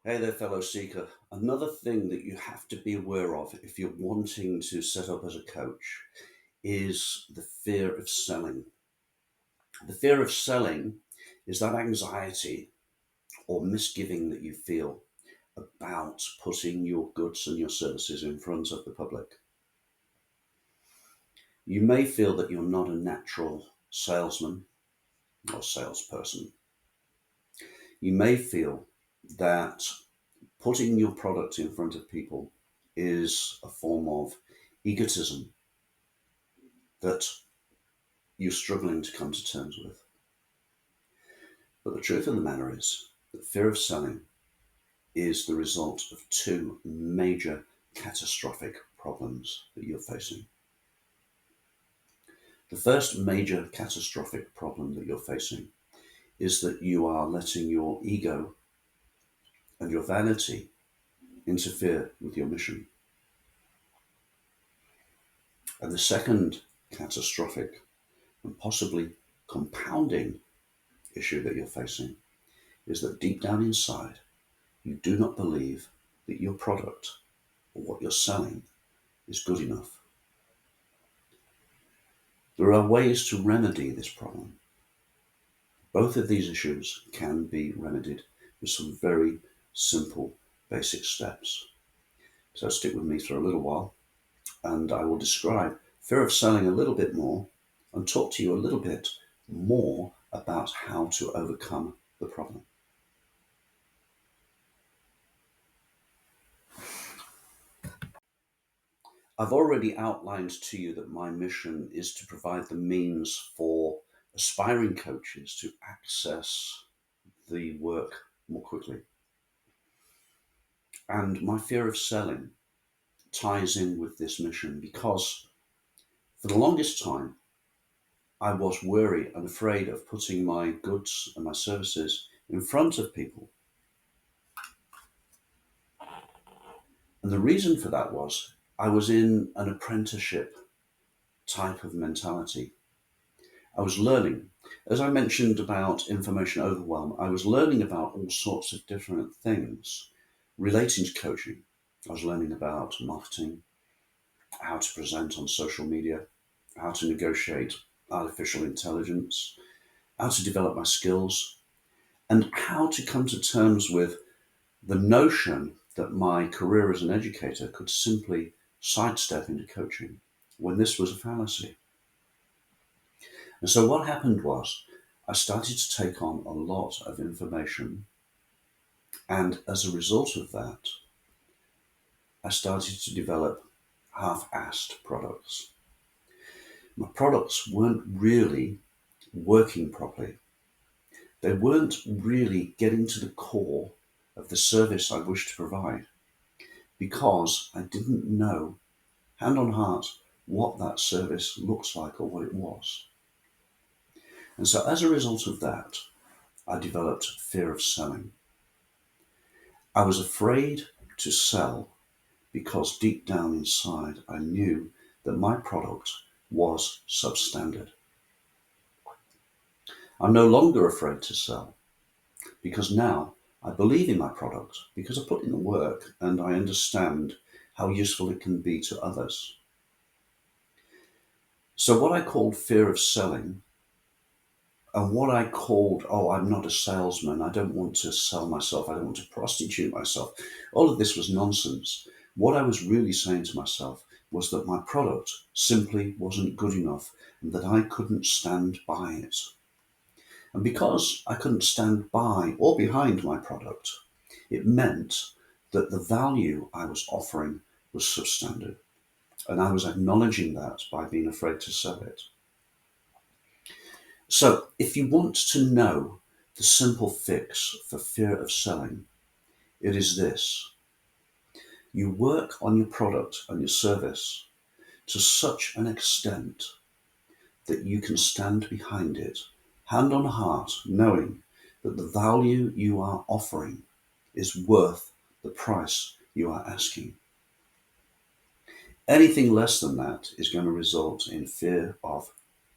Hey there, fellow seeker. Another thing that you have to be aware of if you're wanting to set up as a coach is the fear of selling. The fear of selling is that anxiety or misgiving that you feel about putting your goods and your services in front of the public. You may feel that you're not a natural salesman or salesperson. You may feel that putting your product in front of people is a form of egotism that you're struggling to come to terms with. But the truth of the matter is that fear of selling is the result of two major catastrophic problems that you're facing. The first major catastrophic problem that you're facing is that you are letting your ego and your vanity interfere with your mission. And the second catastrophic and possibly compounding issue that you're facing is that deep down inside, you do not believe that your product or what you're selling is good enough. There are ways to remedy this problem. Both of these issues can be remedied with some very simple basic steps. So stick with me for a little while and I will describe fear of selling a little bit more and talk to you a little bit more about how to overcome the problem. I've already outlined to you that my mission is to provide the means for aspiring coaches to access the work more quickly. And my fear of selling ties in with this mission because for the longest time, I was wary and afraid of putting my goods and my services in front of people. And the reason for that was I was in an apprenticeship type of mentality. I was learning. As I mentioned about information overwhelm, I was learning about all sorts of different things relating to coaching. I was learning about marketing, how to present on social media, how to negotiate artificial intelligence, how to develop my skills, and how to come to terms with the notion that my career as an educator could simply sidestep into coaching when this was a fallacy. And so what happened was I started to take on a lot of information. And as a result of that, I started to develop half-assed products. My products weren't really working properly. They weren't really getting to the core of the service I wished to provide because I didn't know, hand on heart, what that service looks like or what it was. And so as a result of that, I developed fear of selling. I was afraid to sell because deep down inside I knew that my product was substandard. I'm no longer afraid to sell because now I believe in my product because I put in the work and I understand how useful it can be to others. So what I called fear of selling and what I called, oh, I'm not a salesman, I don't want to sell myself, I don't want to prostitute myself, all of this was nonsense. What I was really saying to myself was that my product simply wasn't good enough and that I couldn't stand by it. And because I couldn't stand by or behind my product, it meant that the value I was offering was substandard. And I was acknowledging that by being afraid to sell it. So if you want to know the simple fix for fear of selling, it is this. You work on your product and your service to such an extent that you can stand behind it, hand on heart, knowing that the value you are offering is worth the price you are asking. Anything less than that is going to result in fear of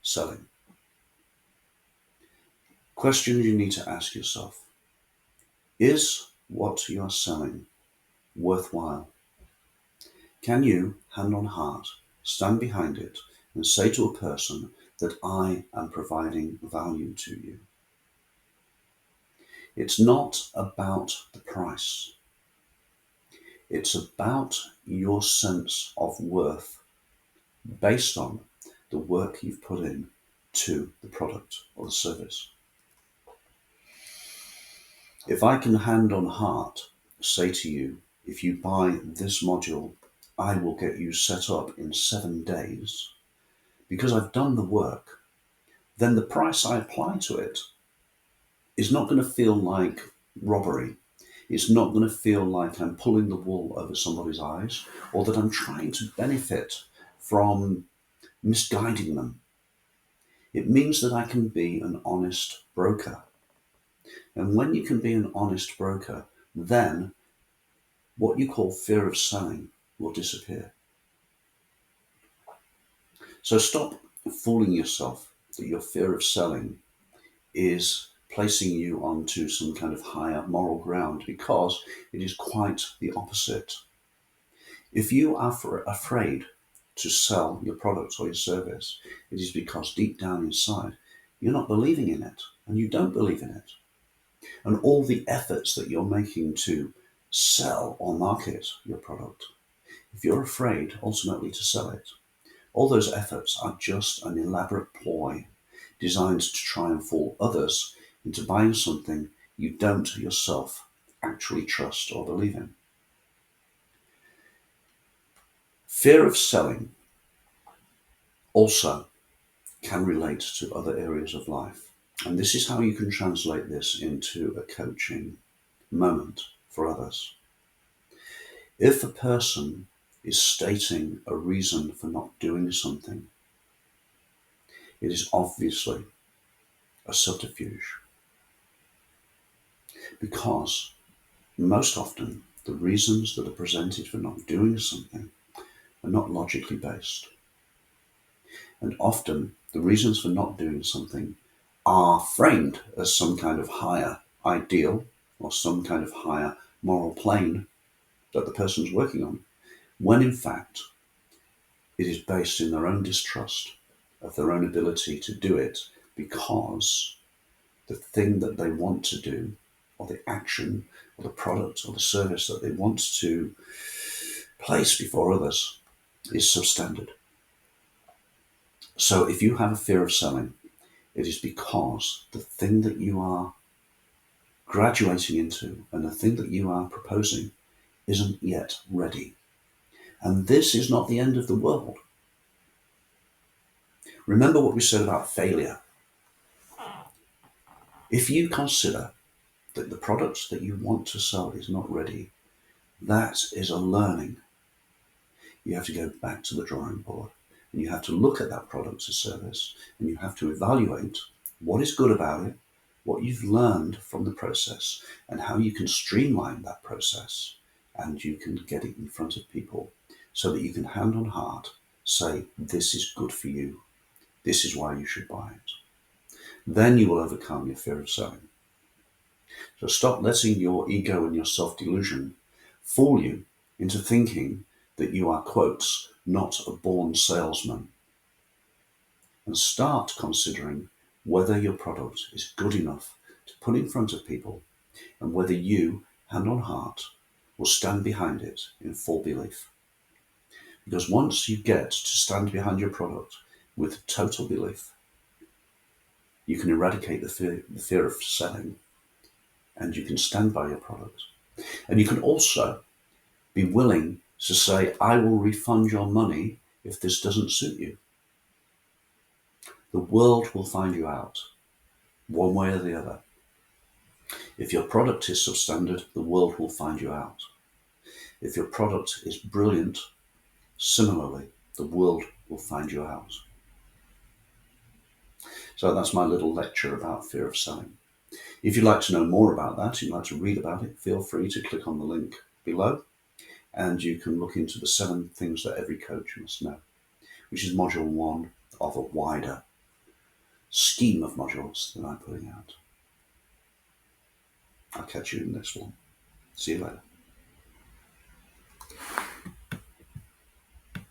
selling. Questions you need to ask yourself. Is what you are selling worthwhile? Can you, hand on heart, stand behind it and say to a person that I am providing value to you? It's not about the price. It's about your sense of worth based on the work you've put in to the product or the service. If I can, hand on heart, say to you, if you buy this module, I will get you set up in 7 days, because I've done the work, then the price I apply to it is not going to feel like robbery. It's not going to feel like I'm pulling the wool over somebody's eyes, or that I'm trying to benefit from misguiding them. It means that I can be an honest broker. And when you can be an honest broker, then what you call fear of selling will disappear. So stop fooling yourself that your fear of selling is placing you onto some kind of higher moral ground, because it is quite the opposite. If you are afraid to sell your product or your service, it is because deep down inside, you're not believing in it, and you don't believe in it. And all the efforts that you're making to sell or market your product, if you're afraid ultimately to sell it, all those efforts are just an elaborate ploy designed to try and fool others into buying something you don't yourself actually trust or believe in. Fear of selling also can relate to other areas of life. And this is how you can translate this into a coaching moment for others. If a person is stating a reason for not doing something, it is obviously a subterfuge, because most often the reasons that are presented for not doing something are not logically based. And often the reasons for not doing something are framed as some kind of higher ideal or some kind of higher moral plane that the person's working on, when in fact it is based in their own distrust of their own ability to do it, because the thing that they want to do, or the action, or the product, or the service that they want to place before others is substandard. So if you have a fear of selling, it is because the thing that you are graduating into and the thing that you are proposing isn't yet ready. And this is not the end of the world. Remember what we said about failure. If you consider that the product that you want to sell is not ready, that is a learning. You have to go back to the drawing board, and you have to look at that product or service, and you have to evaluate what is good about it, what you've learned from the process, and how you can streamline that process, and you can get it in front of people so that you can, hand on heart, say, this is good for you. This is why you should buy it. Then you will overcome your fear of selling. So stop letting your ego and your self-delusion fool you into thinking that you are, quotes, not a born salesman. And start considering whether your product is good enough to put in front of people, and whether you, hand on heart, will stand behind it in full belief. Because once you get to stand behind your product with total belief, you can eradicate the fear of selling, and you can stand by your product. And you can also be willing to say, I will refund your money if this doesn't suit you. The world will find you out, one way or the other. If your product is substandard, the world will find you out. If your product is brilliant, similarly, the world will find you out. So that's my little lecture about fear of selling. If you'd like to know more about that, you'd like to read about it, feel free to click on the link below, and you can look into the 7 things that every coach must know, which is module 1 of a wider scheme of modules that I'm putting out. I'll catch you in this one. See you later.